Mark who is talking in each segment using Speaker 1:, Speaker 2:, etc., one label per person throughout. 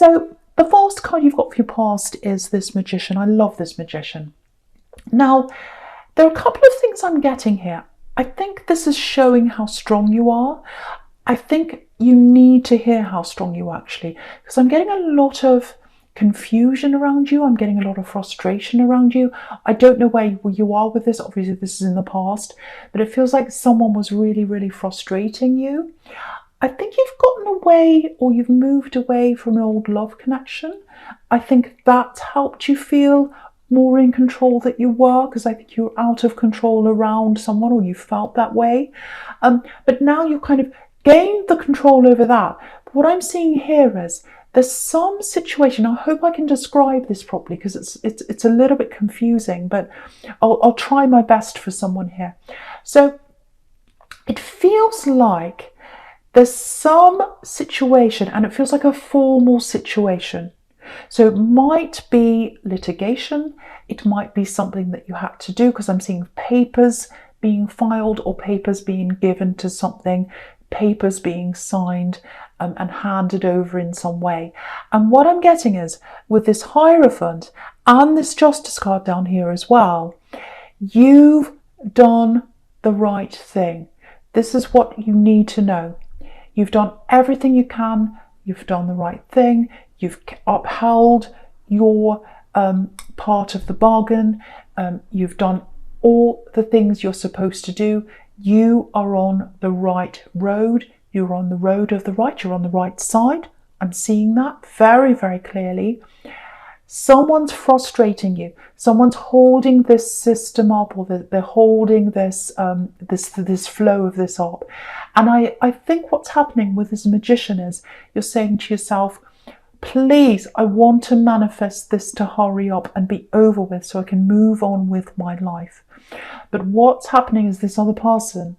Speaker 1: So the first card you've got for your past is this Magician. I love this Magician. Now, there are a couple of things I'm getting here. I think this is showing how strong you are. I think you need to hear how strong you are, actually, because I'm getting a lot of confusion around you. I'm getting a lot of frustration around you. I don't know where you are with this. Obviously, this is in the past, but it feels like someone was really, really frustrating you. I think you've gotten away, or you've moved away from an old love connection. I think that's helped you feel more in control than you were, because I think you're out of control around someone, or you felt that way. But now you've kind of gained the control over that. But what I'm seeing here is there's some situation. I hope I can describe this properly, because it's a little bit confusing, but I'll try my best for someone here. So it feels like there's some situation, and it feels like a formal situation. So it might be litigation, it might be something that you had to do, because I'm seeing papers being filed or papers being given to something, papers being signed and handed over in some way. And what I'm getting is, with this Hierophant and this Justice card down here as well, you've done the right thing. This is what you need to know. You've done everything you can, you've done the right thing, you've upheld your part of the bargain, you've done all the things you're supposed to do. You are on the right road, you're on the road of the right, you're on the right side. I'm seeing that very, very clearly. Someone's frustrating you, someone's holding this system up, or they're holding this this flow of this up. And I think what's happening with this Magician is, you're saying to yourself, please, I want to manifest this to hurry up and be over with so I can move on with my life. But what's happening is, this other person,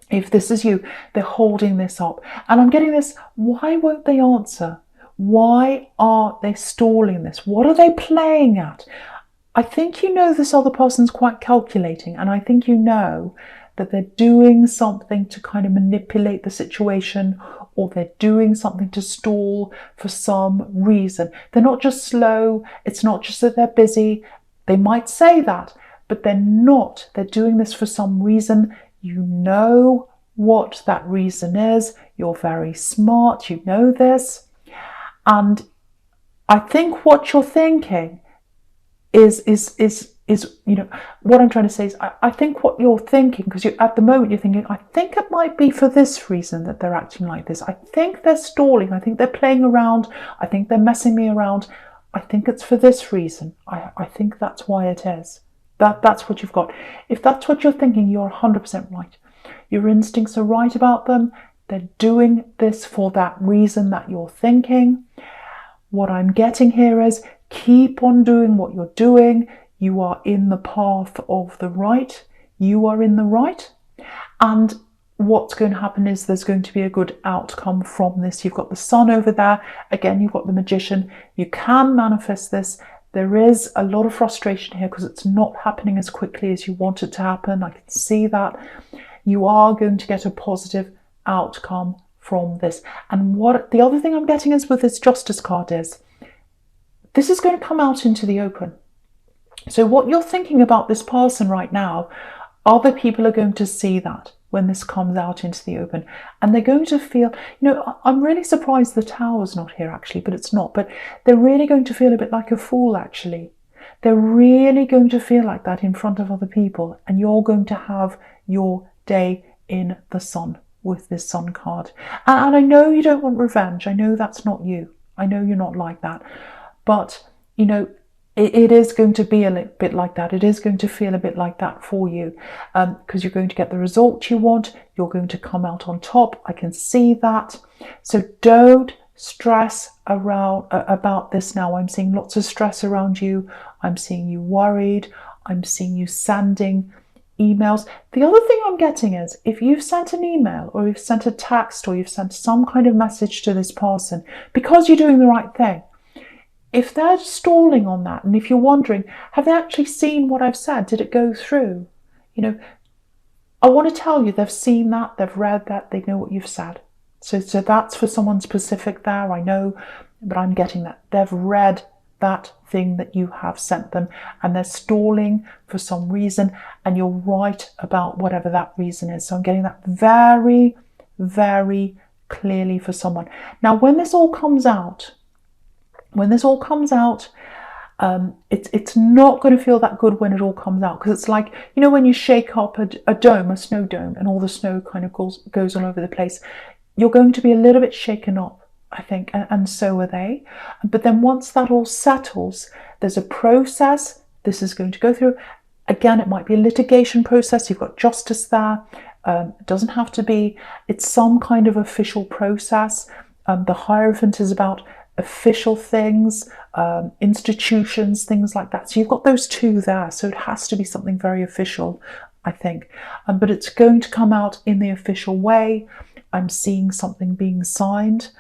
Speaker 1: if this is you, they're holding this up. And I'm getting this, why won't they answer? Why are they stalling this? What are they playing at? I think you know this other person's quite calculating, and I think you know that they're doing something to kind of manipulate the situation, or they're doing something to stall for some reason. They're not just slow, it's not just that they're busy. They might say that, but they're not. They're doing this for some reason. You know what that reason is. You're very smart, you know this. And I think what you're thinking is you know, what I'm trying to say is, I think what you're thinking, because at the moment you're thinking, I think it might be for this reason that they're acting like this. I think they're stalling. I think they're playing around. I think they're messing me around. I think it's for this reason. I think that's why it is. That's what you've got. If that's what you're thinking, you're 100% right. Your instincts are right about them. They're doing this for that reason that you're thinking. What I'm getting here is, keep on doing what you're doing. You are in the path of the right. You are in the right. And what's going to happen is, there's going to be a good outcome from this. You've got the Sun over there. Again, you've got the Magician. You can manifest this. There is a lot of frustration here, because it's not happening as quickly as you want it to happen. I can see that. You are going to get a positive outcome from this. And what the other thing I'm getting is, with this Justice card, is this is going to come out into the open. So what you're thinking about this person right now, other people are going to see that when this comes out into the open, and they're going to feel, you know, I'm really surprised the Tower's not here actually, but it's not, but they're really going to feel a bit like a fool actually. They're really going to feel like that in front of other people, and you're going to have your day in the sun with this Sun card. And I know you don't want revenge. I know that's not you. I know you're not like that. But, you know, it is going to be a little bit like that. It is going to feel a bit like that for you, because you're going to get the result you want. You're going to come out on top. I can see that. So don't stress around about this now. I'm seeing lots of stress around you. I'm seeing you worried. I'm seeing you sending emails. The other thing I'm getting is, if you've sent an email, or you've sent a text, or you've sent some kind of message to this person because you're doing the right thing, if they're stalling on that, and if you're wondering, have they actually seen what I've said? Did it go through? You know, I want to tell you, they've seen that, they've read that, they know what you've said. So that's for someone specific there, I know, but I'm getting that they've read that thing that you have sent them and they're stalling for some reason, and you're right about whatever that reason is. So I'm getting that very, very clearly for someone. Now, when this all comes out, it's not going to feel that good when it all comes out, because it's like, you know, when you shake up a dome, a snow dome, and all the snow kind of goes all over the place, you're going to be a little bit shaken up, I think, and so are they. But then once that all settles, there's a process this is going to go through. Again, it might be a litigation process. You've got justice there. It doesn't have to be. It's some kind of official process. The Hierophant is about official things, institutions, things like that. So you've got those two there. So it has to be something very official, I think. But it's going to come out in the official way. I'm seeing something being signed.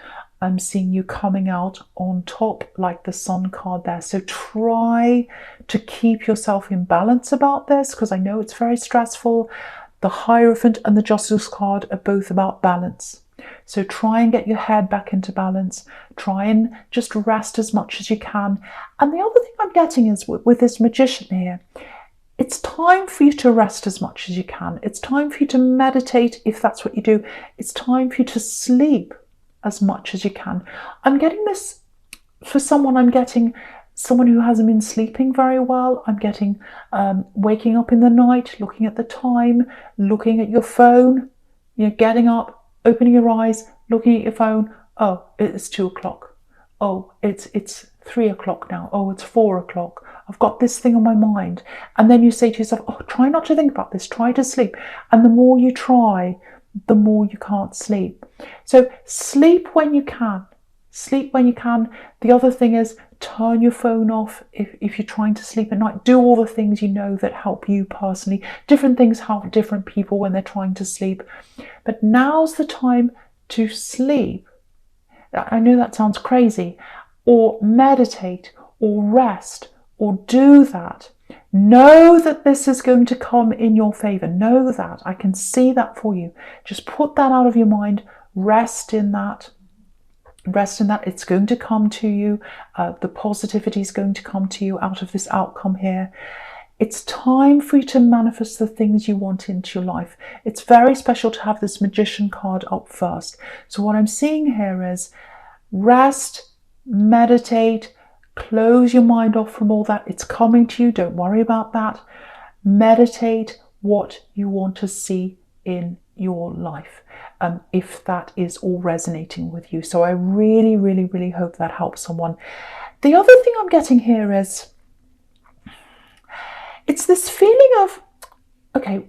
Speaker 1: I'm seeing you coming out on top, like the Sun card there. So try to keep yourself in balance about this, because I know it's very stressful. The Hierophant and the Justice card are both about balance. So try and get your head back into balance. Try and just rest as much as you can. And the other thing I'm getting is with this Magician here, it's time for you to rest as much as you can. It's time for you to meditate if that's what you do. It's time for you to sleep as much as you can. I'm getting this for someone, I'm getting someone who hasn't been sleeping very well. I'm getting waking up in the night, looking at the time, looking at your phone, getting up, opening your eyes, looking at your phone. Oh, it's 2 o'clock. Oh, it's 3 o'clock now. Oh, it's 4 o'clock. I've got this thing on my mind. And then you say to yourself, oh, try not to think about this. Try to sleep. And the more you try, the more you can't sleep. So sleep when you can. Sleep when you can. The other thing is turn your phone off if you're trying to sleep at night. Do all the things you know that help you personally. Different things help different people when they're trying to sleep. But now's the time to sleep. I know that sounds crazy. Or meditate, or rest, or do that. Know that this is going to come in your favor. Know that. I can see that for you. Just put that out of your mind. Rest in that. Rest in that. It's going to come to you. The positivity is going to come to you out of this outcome here. It's time for you to manifest the things you want into your life. It's very special to have this Magician card up first. So what I'm seeing here is rest, meditate, close your mind off from all that. It's coming to you. Don't worry about that. Meditate what you want to see in your life, if that is all resonating with you. So I really, really, really hope that helps someone. The other thing I'm getting here is it's this feeling of, okay,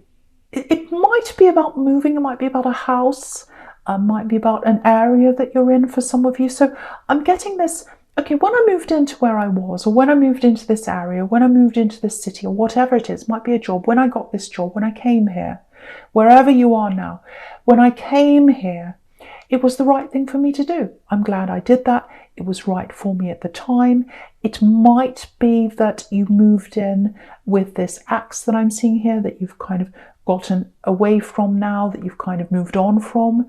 Speaker 1: it might be about moving. It might be about a house. Might be about an area that you're in for some of you. So I'm getting this, okay, when I moved into where I was, or when I moved into this area, when I moved into this city, or whatever it is, might be a job, when I got this job, when I came here, wherever you are now, when I came here, it was the right thing for me to do. I'm glad I did that. It was right for me at the time. It might be that you moved in with this axe that I'm seeing here, that you've kind of gotten away from now, that you've kind of moved on from,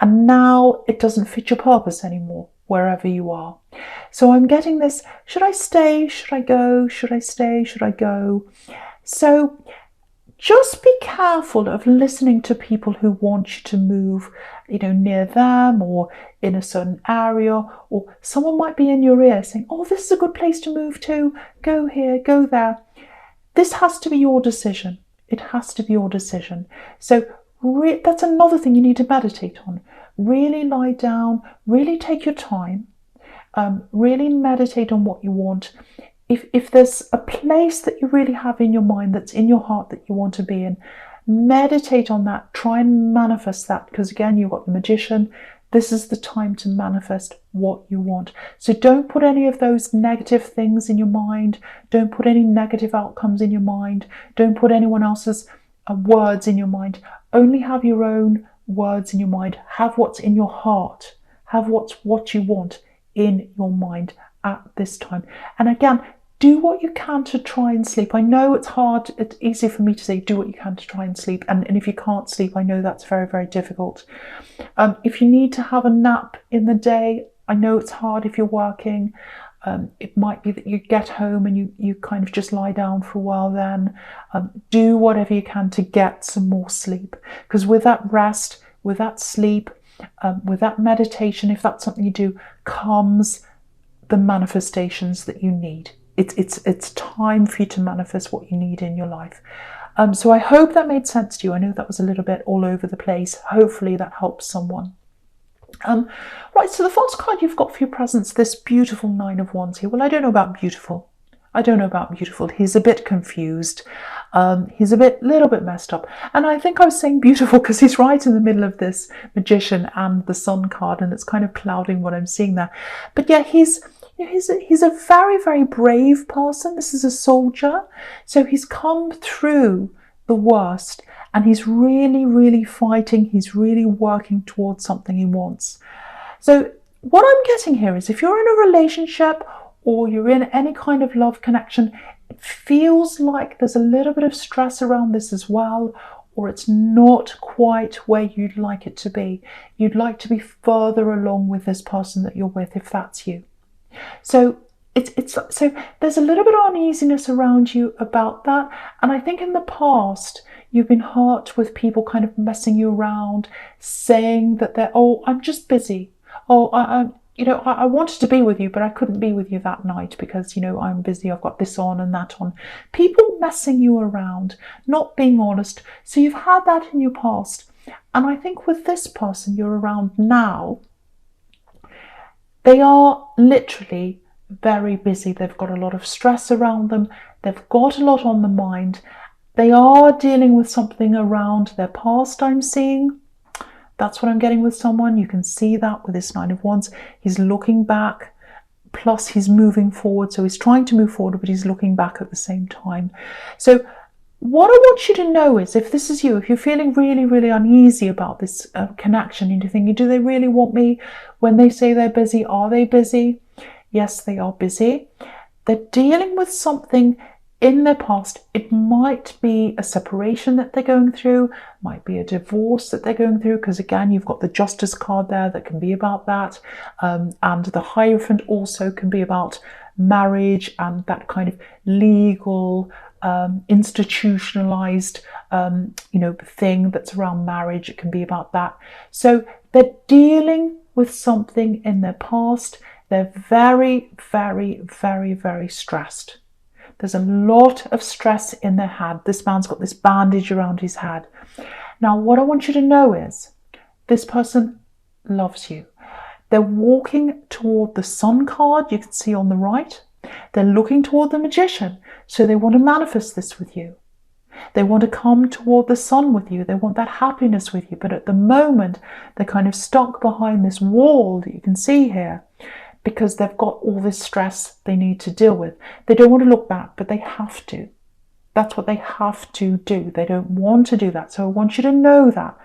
Speaker 1: and now it doesn't fit your purpose anymore wherever you are. So I'm getting this, should I stay? Should I go? Should I stay? Should I go? So just be careful of listening to people who want you to move, near them or in a certain area, or someone might be in your ear saying, oh, this is a good place to move to, go here, go there. This has to be your decision. It has to be your decision. So that's another thing you need to meditate on. Really lie down, really take your time, really meditate on what you want. If there's a place that you really have in your mind, that's in your heart, that you want to be in, meditate on that. Try and manifest that, because again, you've got the Magician. This is the time to manifest what you want. So don't put any of those negative things in your mind. Don't put any negative outcomes in your mind. Don't put anyone else's words in your mind. Only have your own words in your mind. Have what's in your heart. Have what you want in your mind at this time. And again, do what you can to try and sleep. I know it's hard, it's easy for me to say do what you can to try and sleep, and if you can't sleep, I know that's very, very difficult. If you need to have a nap in the day, I know it's hard if you're working. It might be that you get home and you kind of just lie down for a while then. Do whatever you can to get some more sleep, because with that rest, with that sleep, with that meditation, if that's something you do, comes the manifestations that you need. It's time for you to manifest what you need in your life. So I hope that made sense to you. I know that was a little bit all over the place. Hopefully that helps someone. Right, so the first card you've got for your presents, this beautiful Nine of Wands here. Well, I don't know about beautiful. He's a bit confused. He's little bit messed up. And I think I was saying beautiful because he's right in the middle of this Magician and the Sun card, and it's kind of clouding what I'm seeing there. But yeah, he's a very, very brave person. This is a soldier. So he's come through the worst, and he's really, really fighting. He's really working towards something he wants. So what I'm getting here is if you're in a relationship or you're in any kind of love connection, it feels like there's a little bit of stress around this as well, or it's not quite where you'd like it to be. You'd like to be further along with this person that you're with, if that's you. So so there's a little bit of uneasiness around you about that. And I think in the past, you've been hurt with people kind of messing you around, saying that I'm just busy. I wanted to be with you, but I couldn't be with you that night because, I'm busy. I've got this on and that on. People messing you around, not being honest. So you've had that in your past. And I think with this person you're around now, they are literally very busy. They've got a lot of stress around them. They've got a lot on the mind. They are dealing with something around their past, I'm seeing. That's what I'm getting with someone. You can see that with this Nine of Wands. He's looking back, plus he's moving forward. So he's trying to move forward, but he's looking back at the same time. So what I want you to know is, if this is you, if you're feeling really, really uneasy about this connection, and you're thinking, do they really want me? When they say they're busy, are they busy? Yes, they are busy. They're dealing with something in their past. It might be a separation that they're going through, might be a divorce that they're going through, because again, you've got the Justice card there that can be about that. And the Hierophant also can be about marriage and that kind of legal, institutionalized, thing that's around marriage. It can be about that. So they're dealing with something in their past. They're very, very, very, very stressed. There's a lot of stress in their head. This man's got this bandage around his head. Now, what I want you to know is this person loves you. They're walking toward the Sun card you can see on the right. They're looking toward the Magician. So they want to manifest this with you. They want to come toward the Sun with you. They want that happiness with you. But at the moment, they're kind of stuck behind this wall that you can see here, because they've got all this stress they need to deal with. They don't want to look back, but they have to. That's what they have to do. They don't want to do that. So I want you to know that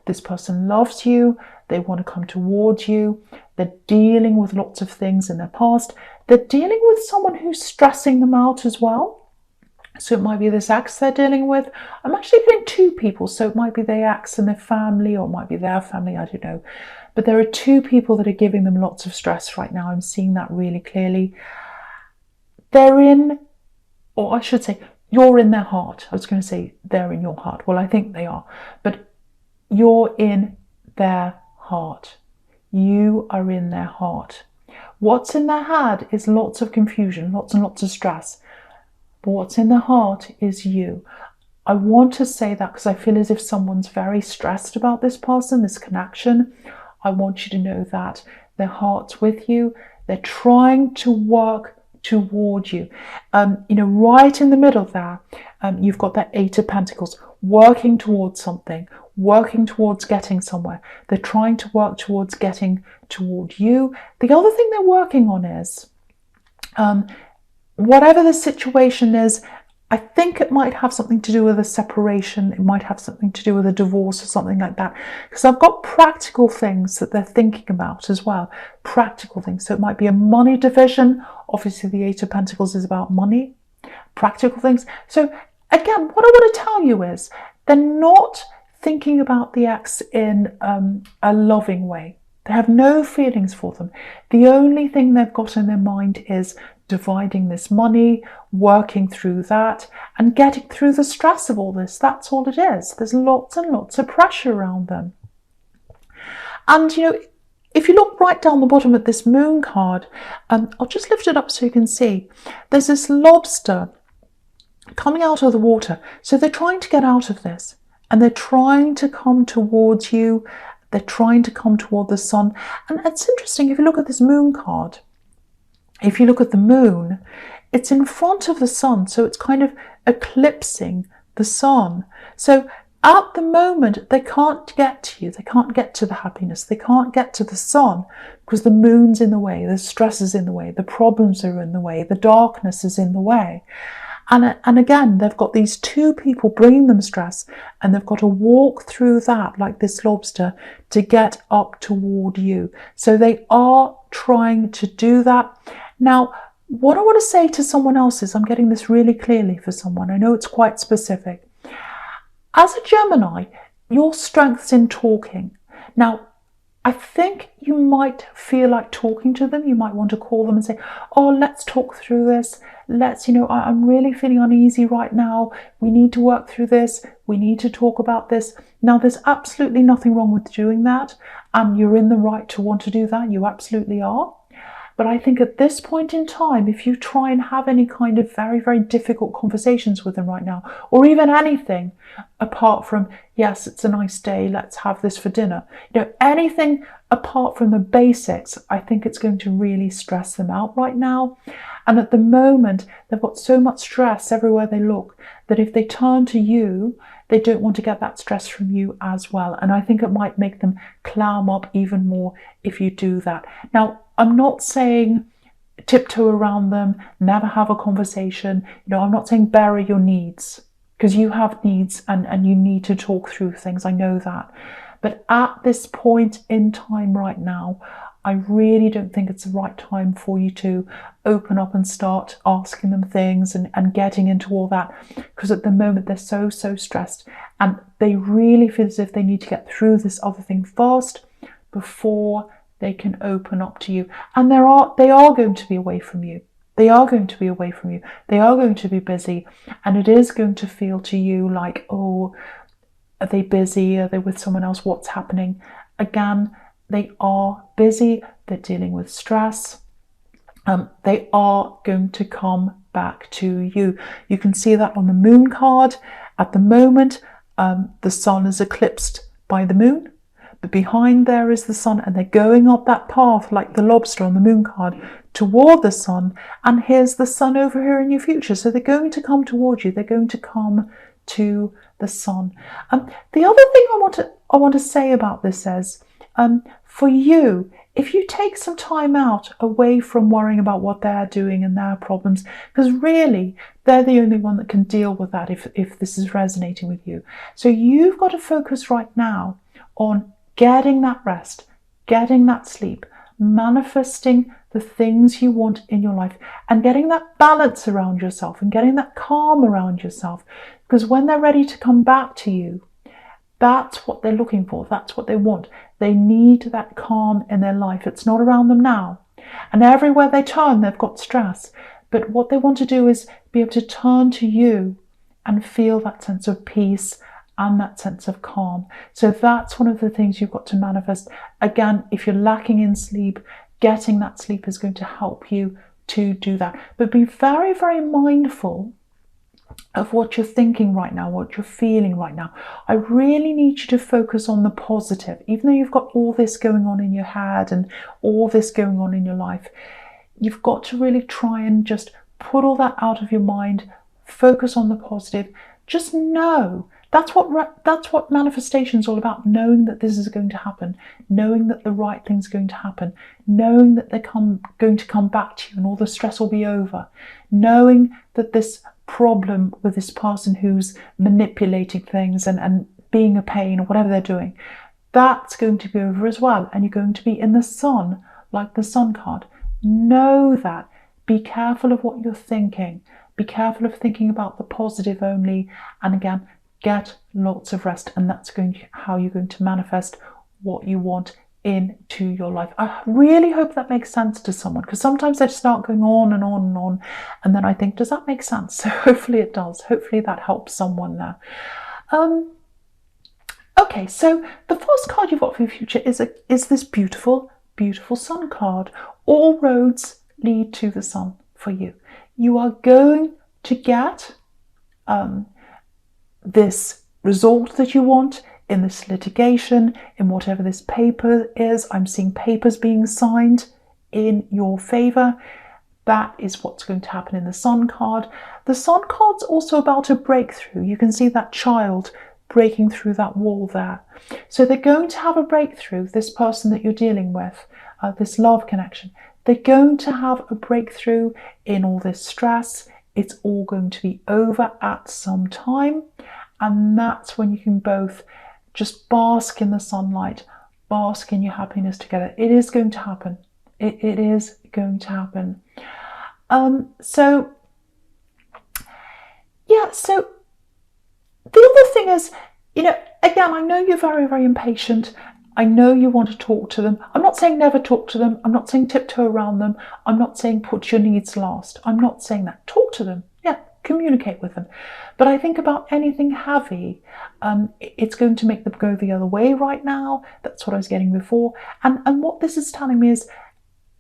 Speaker 1: this person loves you. They want to come towards you. They're dealing with lots of things in their past. They're dealing with someone who's stressing them out as well. So it might be this ex they're dealing with. I'm actually getting two people. So it might be their ex and their family, or it might be their family. I don't know. But there are two people that are giving them lots of stress right now. I'm seeing that really clearly. They're in, or I should say, you're in their heart. I was going to say they're in your heart. Well, I think they are. But you're in their heart. You are in their heart. What's in their head is lots of confusion, lots and lots of stress. But what's in their heart is you. I want to say that because I feel as if someone's very stressed about this person, this connection. I want you to know that their heart's with you. They're trying to work toward you. Right in the middle there, you've got that Eight of Pentacles, working towards something, working towards getting somewhere. They're trying to work towards getting toward you. The other thing they're working on is, whatever the situation is, I think it might have something to do with a separation. It might have something to do with a divorce or something like that. Because I've got practical things that they're thinking about as well. Practical things. So it might be a money division, Obviously, the Eight of Pentacles is about money, practical things. So again, what I want to tell you is they're not thinking about the ex in a loving way. They have no feelings for them. The only thing they've got in their mind is dividing this money, working through that, and getting through the stress of all this. That's all it is. There's lots and lots of pressure around them. And, you know, if you look right down the bottom of this moon card, I'll just lift it up so you can see. There's this lobster coming out of the water. So they're trying to get out of this, and they're trying to come towards you. They're trying to come toward the sun. And it's interesting, if you look at this moon card, if you look at the moon, it's in front of the sun. So it's kind of eclipsing the sun. So at the moment, they can't get to you. They can't get to the happiness. They can't get to the sun because the moon's in the way. The stress is in the way. The problems are in the way. The darkness is in the way. And again, they've got these two people bringing them stress, and they've got to walk through that like this lobster to get up toward you. So they are trying to do that. Now, what I want to say to someone else is, I'm getting this really clearly for someone. I know it's quite specific. As a Gemini, your strength's in talking. Now, I think you might feel like talking to them. You might want to call them and say, oh, let's talk through this. Let's, I'm really feeling uneasy right now. We need to work through this. We need to talk about this. Now, there's absolutely nothing wrong with doing that. And you're in the right to want to do that. You absolutely are. But I think at this point in time, if you try and have any kind of very, very difficult conversations with them right now, or even anything apart from, yes, it's a nice day, let's have this for dinner, anything apart from the basics, I think it's going to really stress them out right now. And at the moment, they've got so much stress everywhere they look that if they turn to you, they don't want to get that stress from you as well. And I think it might make them clam up even more if you do that. Now, I'm not saying tiptoe around them, never have a conversation. I'm not saying bury your needs, because you have needs and you need to talk through things. I know that. But at this point in time right now, I really don't think it's the right time for you to open up and start asking them things and getting into all that, because at the moment they're so stressed and they really feel as if they need to get through this other thing first before they can open up to you. And they are going to be away from you. They are going to be away from you. They are going to be busy, and it is going to feel to you like, oh, are they busy? Are they with someone else? What's happening? Again, they are busy. They're dealing with stress. They are going to come back to you. You can see that on the moon card. At the moment, the sun is eclipsed by the moon, but behind there is the sun, and they're going up that path like the lobster on the moon card toward the sun. And here's the sun over here in your future. So they're going to come towards you. They're going to come to the sun. The other thing I want to say about this is, for you, if you take some time out away from worrying about what they're doing and their problems, because really they're the only one that can deal with that if this is resonating with you. So you've got to focus right now on getting that rest, getting that sleep, manifesting the things you want in your life, and getting that balance around yourself and getting that calm around yourself. Because when they're ready to come back to you, that's what they're looking for. That's what they want. They need that calm in their life. It's not around them now. And everywhere they turn, they've got stress. But what they want to do is be able to turn to you and feel that sense of peace and that sense of calm. So that's one of the things you've got to manifest. Again, if you're lacking in sleep, getting that sleep is going to help you to do that. But be very, very mindful of what you're thinking right now, what you're feeling right now. I really need you to focus on the positive. Even though you've got all this going on in your head and all this going on in your life, you've got to really try and just put all that out of your mind, focus on the positive. Just know that's what manifestation is all about, knowing that this is going to happen, knowing that the right thing's going to happen, knowing that they're going to come back to you and all the stress will be over, knowing that this problem with this person who's manipulating things and being a pain or whatever they're doing, that's going to be over as well, and you're going to be in the sun like the sun card. Know that. be careful of what you're thinking. Be careful of thinking about the positive only. And again, get lots of rest. And that's how you're going to manifest what you want into your life. I really hope that makes sense to someone, because sometimes I start going on and on and on, and then I think, does that make sense? So hopefully it does. Hopefully that helps someone there. Okay, so the first card you've got for your future is this beautiful, beautiful sun card. All roads lead to the sun for you. You are going to get this result that you want in this litigation, in whatever this paper is. I'm seeing papers being signed in your favour. That is what's going to happen in the Sun card. The Sun card's also about a breakthrough. You can see that child breaking through that wall there. So they're going to have a breakthrough, this person that you're dealing with, this love connection. They're going to have a breakthrough in all this stress. It's all going to be over at some time. And that's when you can both just bask in the sunlight, bask in your happiness together. It is going to happen. It is going to happen. So the other thing is, again, I know you're very, very impatient. I know you want to talk to them. I'm not saying never talk to them. I'm not saying tiptoe around them. I'm not saying put your needs last. I'm not saying that. Talk to them. Yeah, communicate with them. But I think about anything heavy, it's going to make them go the other way right now. That's what I was getting before. And what this is telling me is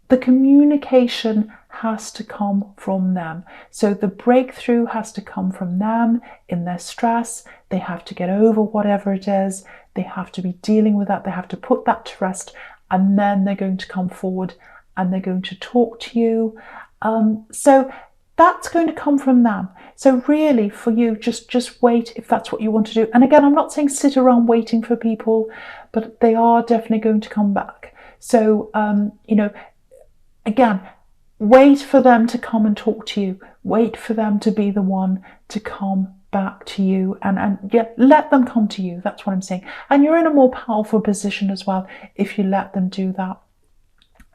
Speaker 1: the communication has to come from them. So the breakthrough has to come from them in their stress. They have to get over whatever it is. They have to be dealing with that. They have to put that to rest. And then they're going to come forward and they're going to talk to you. So that's going to come from them. So really for you, just wait if that's what you want to do. And again, I'm not saying sit around waiting for people, but they are definitely going to come back. So, again, wait for them to come and talk to you. Wait for them to be the one to come back to you, and let them come to you. That's what I'm saying. And you're in a more powerful position as well if you let them do that.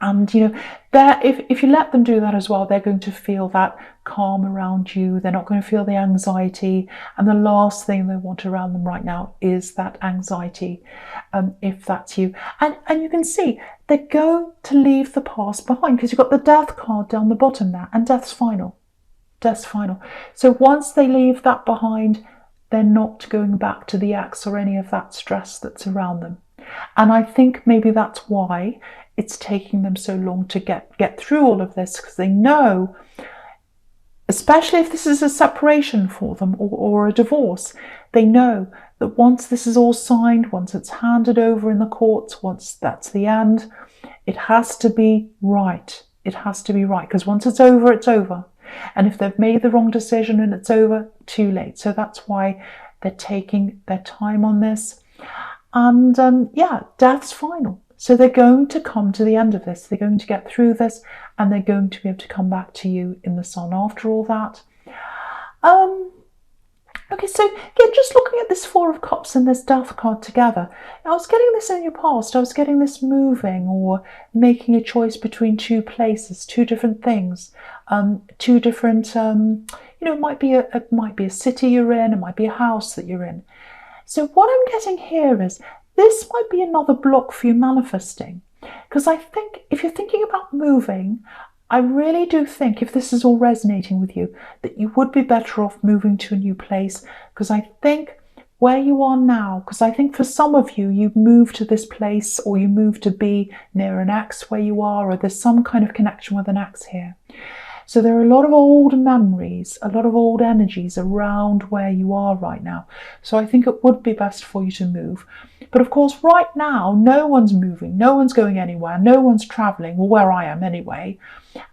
Speaker 1: And if you let them do that as well, they're going to feel that calm around you. They're not going to feel the anxiety. And the last thing they want around them right now is that anxiety, if that's you. And you can see they're going to leave the past behind, because you've got the death card down the bottom there, and death's final. Death's final. So once they leave that behind, they're not going back to the ex or any of that stress that's around them. And I think maybe that's why it's taking them so long to get through all of this, because they know, especially if this is a separation for them or a divorce, they know that once this is all signed, once it's handed over in the courts, once that's the end, it has to be right. It has to be right, because once it's over, it's over. And if they've made the wrong decision and it's over, too late. So that's why they're taking their time on this. And death's final. So they're going to come to the end of this. They're going to get through this, and they're going to be able to come back to you in the sun after all that. Okay, so just looking at this Four of Cups and this Death card together, I was getting this in your past. I was getting this moving or making a choice between two places, two different things, two different. It might be a city you're in. It might be a house that you're in. So what I'm getting here is this might be another block for you manifesting, because I think if you're thinking about moving, I really do think, if this is all resonating with you, that you would be better off moving to a new place, because I think where you are now, because I think for some of you, you moved to this place, or you moved to be near an ex where you are, or there's some kind of connection with an ex here. So there are a lot of old memories, a lot of old energies around where you are right now. So I think it would be best for you to move. But of course, right now, no one's moving, no one's going anywhere, no one's traveling, well, where I am anyway.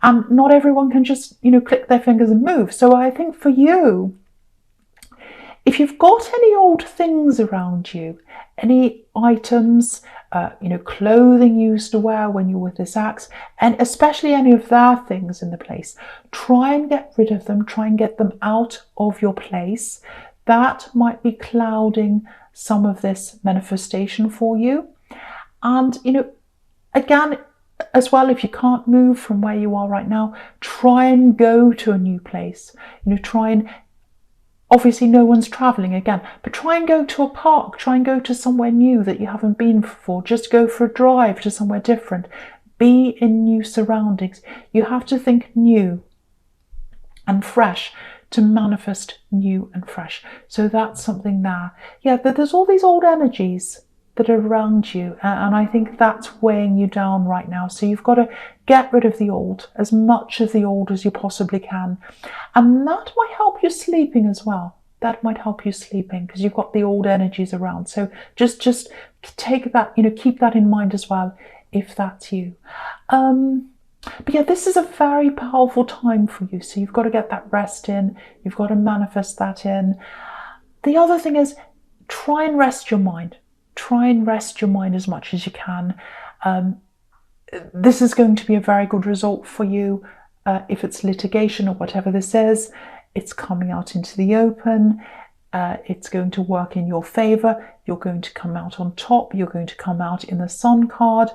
Speaker 1: And not everyone can just, click their fingers and move. So I think for you, if you've got any old things around you, any items, clothing you used to wear when you were with this ex, and especially any of their things in the place, try and get rid of them, try and get them out of your place. That might be clouding some of this manifestation for you. And, again, as well, if you can't move from where you are right now, try and go to a new place. Try and, obviously no one's traveling again, but try and go to a park, try and go to somewhere new that you haven't been before. Just go for a drive to somewhere different. Be in new surroundings. You have to think new and fresh to manifest new and fresh. So that's something there. Yeah, there's all these old energies that are around you, and I think that's weighing you down right now. So you've got to get rid of the old, as much of the old as you possibly can, and that might help you sleeping as well. That might help you sleeping because you've got the old energies around. So just take that, keep that in mind as well if that's you. But yeah, this is a very powerful time for you. So you've got to get that rest in. You've got to manifest that in. The other thing is, try and rest your mind. Try and rest your mind as much as you can. This is going to be a very good result for you. If it's litigation or whatever this is, it's coming out into the open. It's going to work in your favor. You're going to come out on top. You're going to come out in the Sun card.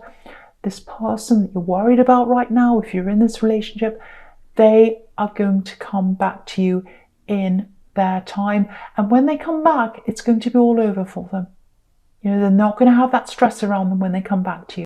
Speaker 1: This person that you're worried about right now, if you're in this relationship, they are going to come back to you in their time. And when they come back, it's going to be all over for them. They're not going to have that stress around them when they come back to you.